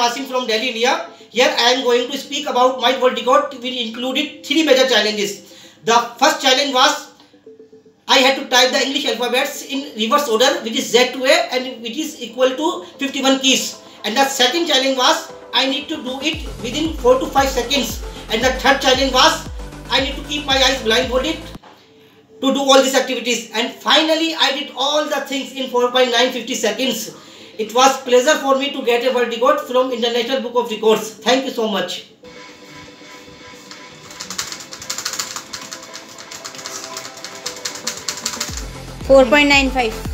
Qasim from Delhi, India. Here I am going to speak about my world record, which included 3 major challenges. The first challenge was I had to type the English alphabets in reverse order, which is Z to A, and which is equal to 51 keys. And the second challenge was I need to do it within 4 to 5 seconds. And the third challenge was I need to keep my eyes blindfolded to do all these activities. And finally I did all the things in 4.950 seconds. It was pleasure for me to get a world record from International Book of Records. Thank you so much. $4.95.